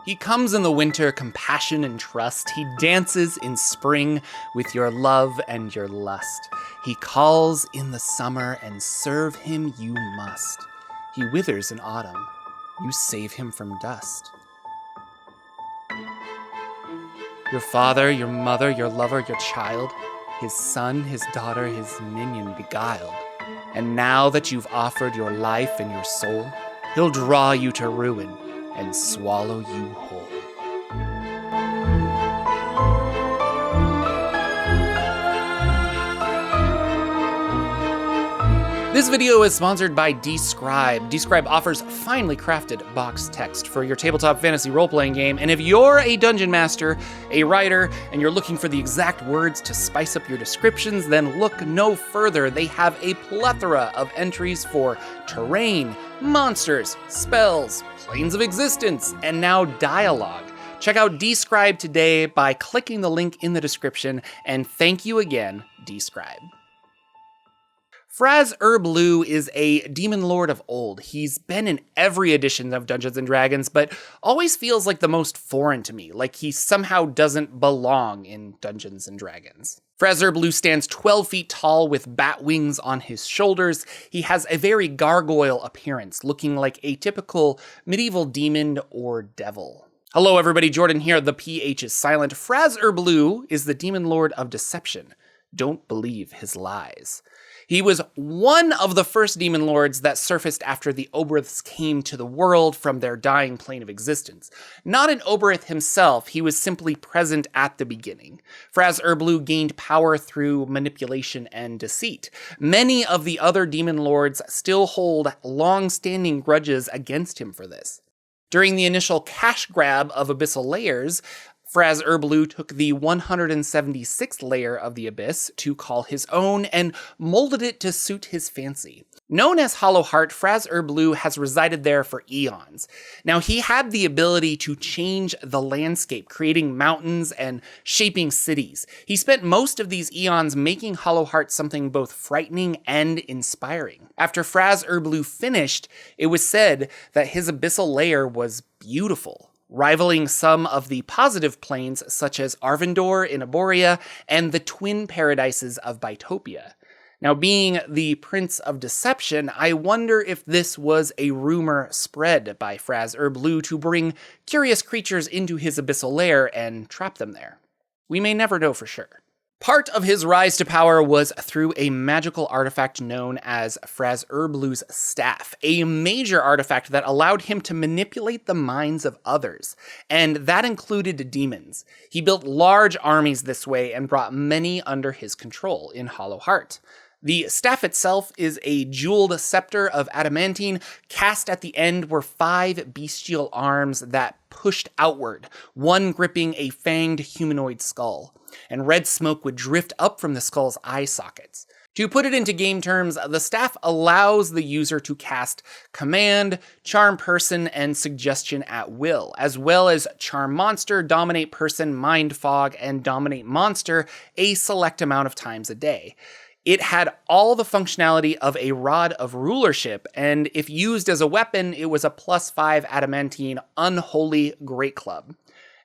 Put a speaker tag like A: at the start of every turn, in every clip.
A: He comes in the winter, compassion and trust. He dances in spring with your love and your lust. He calls in the summer, and serve him you must. He withers in autumn. You save him from dust. Your father, your mother, your lover, your child, his son, his daughter, his minion beguiled. And now that you've offered your life and your soul, he'll draw you to ruin and swallow you whole. This video is sponsored by Describe. Describe offers finely crafted box text for your tabletop fantasy role-playing game, and if you're a dungeon master, a writer, and you're looking for the exact words to spice up your descriptions, then look no further. They have a plethora of entries for terrain, monsters, spells, planes of existence, and now dialogue. Check out Describe today by clicking the link in the description, and thank you again, Describe. Fraz-Urb'luu is a demon lord of old. He's been in every edition of Dungeons & Dragons, but always feels like the most foreign to me, like he somehow doesn't belong in Dungeons & Dragons. Fraz-Urb'luu stands 12 feet tall with bat wings on his shoulders. He has a very gargoyle appearance, looking like a typical medieval demon or devil. Hello everybody, Jordan here. The PH is silent. Fraz-Urb'luu is the demon lord of deception. Don't believe his lies. He was one of the first demon lords that surfaced after the Oberiths came to the world from their dying plane of existence. Not an Oberith himself, he was simply present at the beginning. Fraz-Urb'luu gained power through manipulation and deceit. Many of the other demon lords still hold long-standing grudges against him for this. During the initial cash grab of Abyssal Layers, Fraz-Urb'luu took the 176th layer of the Abyss to call his own and molded it to suit his fancy. Known as Hollow Heart, Fraz-Urb'luu has resided there for eons. Now, he had the ability to change the landscape, creating mountains and shaping cities. He spent most of these eons making Hollow Heart something both frightening and inspiring. After Fraz-Urb'luu finished, it was said that his Abyssal Layer was beautiful, rivaling some of the positive planes such as Arvindor in Aboria and the twin paradises of Bytopia. Now, being the Prince of Deception, I wonder if this was a rumor spread by Fraz-Urb'luu to bring curious creatures into his abyssal lair and trap them there. We may never know for sure. Part of his rise to power was through a magical artifact known as Fraz-Urb'luu's Staff, a major artifact that allowed him to manipulate the minds of others, and that included demons. He built large armies this way and brought many under his control in Hollow Heart. The staff itself is a jeweled scepter of adamantine. Cast at the end were 5 bestial arms that pushed outward, one gripping a fanged humanoid skull, and red smoke would drift up from the skull's eye sockets. To put it into game terms, the staff allows the user to cast Command, Charm Person, and Suggestion at will, as well as Charm Monster, Dominate Person, Mind Fog, and Dominate Monster a select amount of times a day. It had all the functionality of a Rod of Rulership, and if used as a weapon, it was a +5 adamantine unholy great club.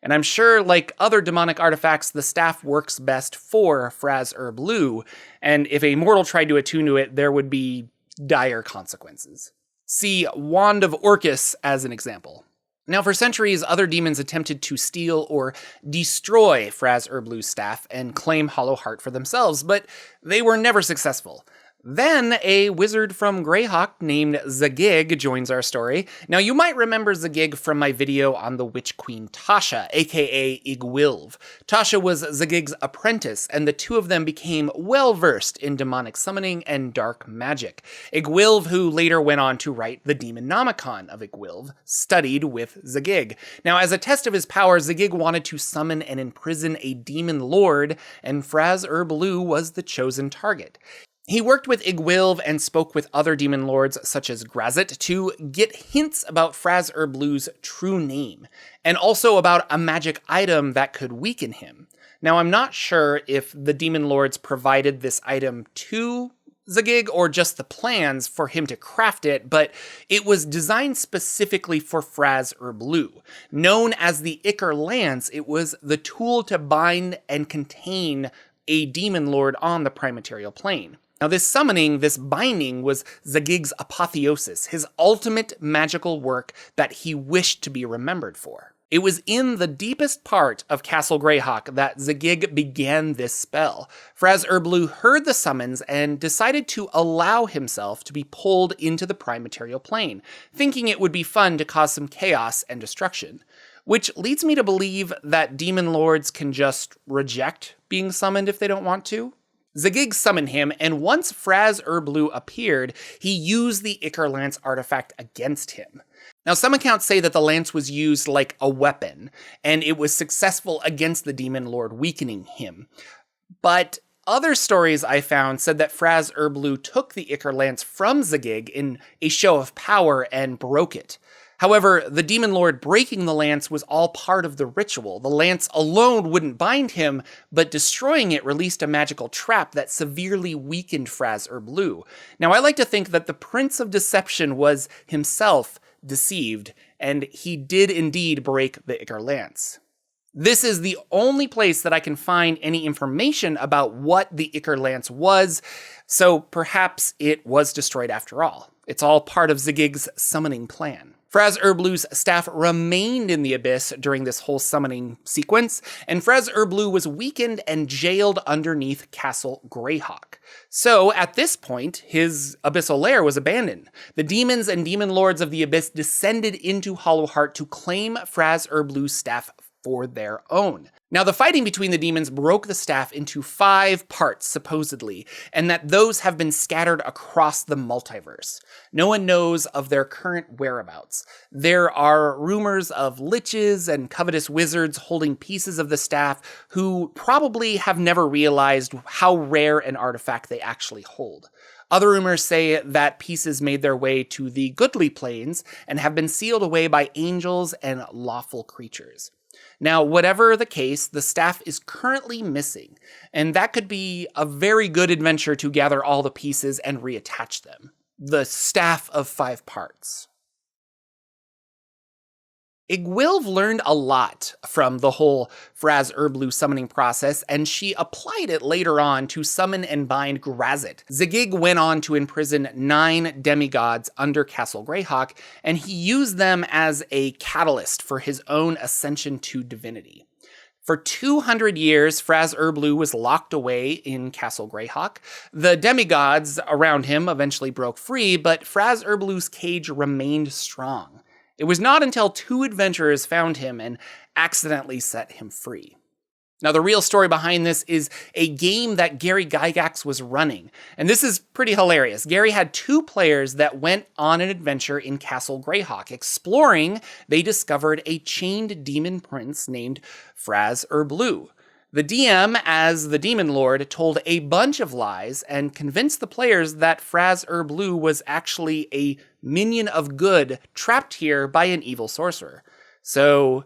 A: And I'm sure, like other demonic artifacts, the staff works best for Fraz-Urb'luu, and if a mortal tried to attune to it, there would be dire consequences. See Wand of Orcus as an example. Now, for centuries, other demons attempted to steal or destroy Fraz-Urb'luu's staff and claim Hollow Heart for themselves, but they were never successful. Then a wizard from Greyhawk named Zagig joins our story. Now, you might remember Zagig from my video on the Witch Queen Tasha, aka Igwilv. Tasha was Zagig's apprentice, and the two of them became well-versed in demonic summoning and dark magic. Igwilv, who later went on to write the Demonomicon of Igwilv, studied with Zagig. Now, as a test of his power, Zagig wanted to summon and imprison a demon lord, and Fraz-Urb'luu was the chosen target. He worked with Igwilv and spoke with other demon lords such as Grazit to get hints about Fraz-Urb'luu's true name, and also about a magic item that could weaken him. Now, I'm not sure if the demon lords provided this item to Zagig or just the plans for him to craft it, but it was designed specifically for Fraz-Urb'luu. Known as the Icker Lance, it was the tool to bind and contain a demon lord on the prime-material plane. Now this summoning, this binding, was Zagig's apotheosis, his ultimate magical work that he wished to be remembered for. It was in the deepest part of Castle Greyhawk that Zagig began this spell. Fraz-Urb'luu heard the summons and decided to allow himself to be pulled into the prime material plane, thinking it would be fun to cause some chaos and destruction. Which leads me to believe that demon lords can just reject being summoned if they don't want to. Zagig summoned him, and once Fraz-Urb'luu appeared, he used the Icker Lance artifact against him. Now, some accounts say that the lance was used like a weapon, and it was successful against the demon lord, weakening him. But other stories I found said that Fraz-Urb'luu took the Icker Lance from Zagig in a show of power and broke it. However, the demon lord breaking the lance was all part of the ritual. The lance alone wouldn't bind him, but destroying it released a magical trap that severely weakened Fraz-Urb'luu. Now, I like to think that the Prince of Deception was himself deceived, and he did indeed break the Icker Lance. This is the only place that I can find any information about what the Icker Lance was, so perhaps it was destroyed after all. It's all part of Zagig's summoning plan. Fraz-Urb'luu's staff remained in the Abyss during this whole summoning sequence, and Fraz-Urb'luu was weakened and jailed underneath Castle Greyhawk. So, at this point, his abyssal lair was abandoned. The demons and demon lords of the Abyss descended into Hollowheart to claim Fraz-Urb'luu's staff for their own. Now, the fighting between the demons broke the staff into 5 parts, supposedly, and that those have been scattered across the multiverse. No one knows of their current whereabouts. There are rumors of liches and covetous wizards holding pieces of the staff who probably have never realized how rare an artifact they actually hold. Other rumors say that pieces made their way to the goodly planes and have been sealed away by angels and lawful creatures. Now, whatever the case, the staff is currently missing, and that could be a very good adventure to gather all the pieces and reattach them. The staff of 5 parts. Egwilv learned a lot from the whole Fraz-Urb'luu summoning process, and she applied it later on to summon and bind Grazit. Zagig went on to imprison 9 demigods under Castle Greyhawk, and he used them as a catalyst for his own ascension to divinity. For 200 years, Fraz-Urb'luu was locked away in Castle Greyhawk. The demigods around him eventually broke free, but Fraz-Urb'luu's cage remained strong. It was not until 2 adventurers found him and accidentally set him free. Now, the real story behind this is a game that Gary Gygax was running, and this is pretty hilarious. Gary had 2 players that went on an adventure in Castle Greyhawk. Exploring, they discovered a chained demon prince named Fraz-Urb'luu. The DM, as the demon lord, told a bunch of lies and convinced the players that Fraz-Urb'luu was actually a minion of good trapped here by an evil sorcerer. So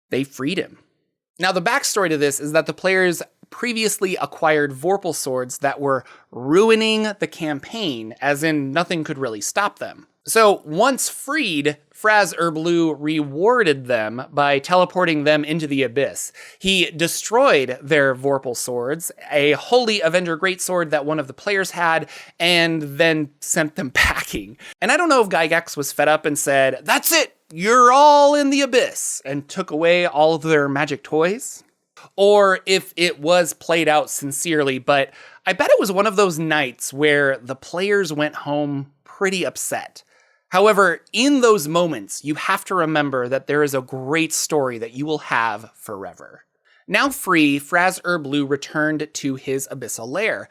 A: they freed him. Now, the backstory to this is that the players previously acquired Vorpal swords that were ruining the campaign, as in nothing could really stop them. So once freed, Fraz-Urb'luu rewarded them by teleporting them into the Abyss. He destroyed their Vorpal swords, a Holy Avenger Greatsword that one of the players had, and then sent them packing. And I don't know if Gygax was fed up and said, "That's it, you're all in the Abyss," and took away all of their magic toys, or if it was played out sincerely, but I bet it was one of those nights where the players went home pretty upset. However, in those moments, you have to remember that there is a great story that you will have forever. Now free, Fraz-Urb'luu returned to his abyssal lair.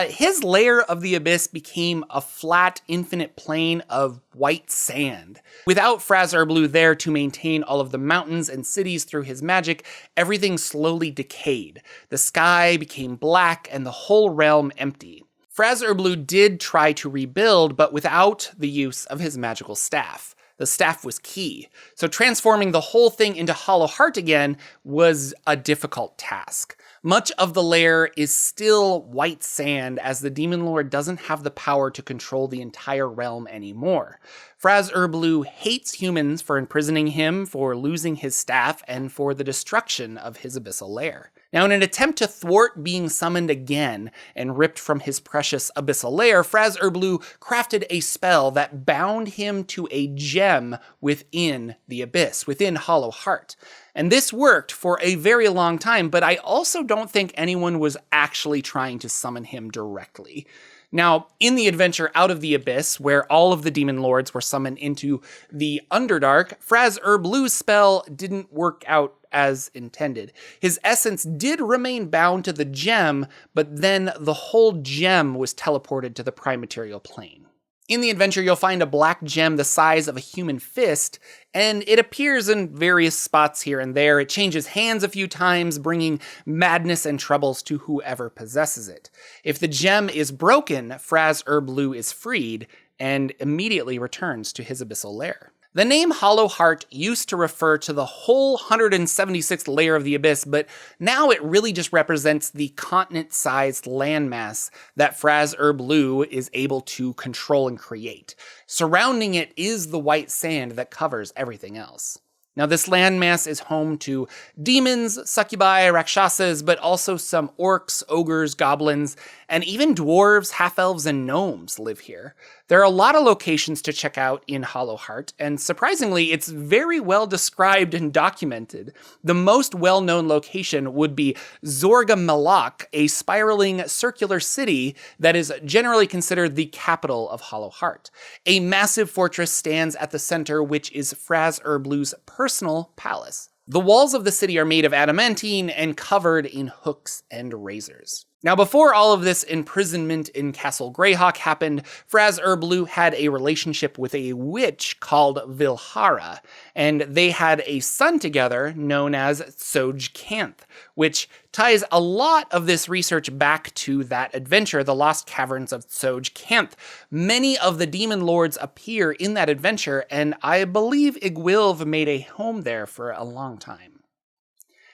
A: His lair of the Abyss became a flat, infinite plain of white sand. Without Fraz-Urb'luu there to maintain all of the mountains and cities through his magic, everything slowly decayed. The sky became black and the whole realm empty. Fraz-Urb'luu did try to rebuild, but without the use of his magical staff. The staff was key, so transforming the whole thing into Hollowheart again was a difficult task. Much of the lair is still white sand, as the Demon Lord doesn't have the power to control the entire realm anymore. Fraz-Urb'luu hates humans for imprisoning him, for losing his staff, and for the destruction of his abyssal lair. Now, in an attempt to thwart being summoned again and ripped from his precious abyssal lair, Fraz-Urb'luu crafted a spell that bound him to a gem within the abyss, within Hollow Heart. And this worked for a very long time, but I also don't think anyone was actually trying to summon him directly. Now, in the adventure Out of the Abyss, where all of the Demon Lords were summoned into the Underdark, Fraz-Urb'luu's spell didn't work out as intended. His essence did remain bound to the gem, but then the whole gem was teleported to the prime material plane. In the adventure, you'll find a black gem the size of a human fist, and it appears in various spots here and there. It changes hands a few times, bringing madness and troubles to whoever possesses it. If the gem is broken, Fraz-Urb'luu is freed, and immediately returns to his abyssal lair. The name Hollow Heart used to refer to the whole 176th layer of the Abyss, but now it really just represents the continent-sized landmass that Fraz-Urb'luu is able to control and create. Surrounding it is the white sand that covers everything else. Now, this landmass is home to demons, succubi, rakshasas, but also some orcs, ogres, goblins, and even dwarves, half-elves, and gnomes live here. There are a lot of locations to check out in Hollow Heart, and surprisingly, it's very well described and documented. The most well-known location would be Zorga-Malak, a spiraling circular city that is generally considered the capital of Hollow Heart. A massive fortress stands at the center, which is Fraz-Urb'luu's personal palace. The walls of the city are made of adamantine and covered in hooks and razors. Now, before all of this imprisonment in Castle Greyhawk happened, Fraz-Urb'luu had a relationship with a witch called Vilhara, and they had a son together known as Tsoj-Canth, which ties a lot of this research back to that adventure, The Lost Caverns of Tsoj-Canth. Many of the Demon Lords appear in that adventure, and I believe Igwilv made a home there for a long time.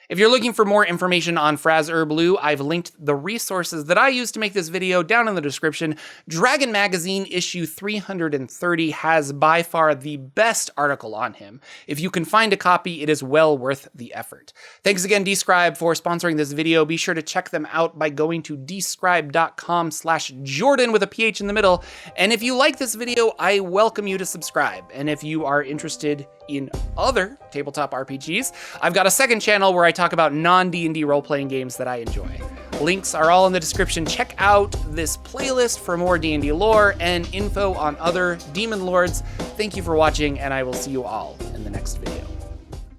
A: If you're looking for more information on Fraz-Urb'luu, I've linked the resources that I used to make this video down in the description. Dragon Magazine issue 330 has by far the best article on him. If you can find a copy, it is well worth the effort. Thanks again, Describe, for sponsoring this video. Be sure to check them out by going to describe.com/Jordan with a PH in the middle. And if you like this video, I welcome you to subscribe. And if you are interested in other tabletop RPGs, I've got a second channel where I talk about non-D&D role-playing games that I enjoy. Links are all in the description. Check out this playlist for more D&D lore and info on other Demon Lords. Thank you for watching, and I will see you all in the next video.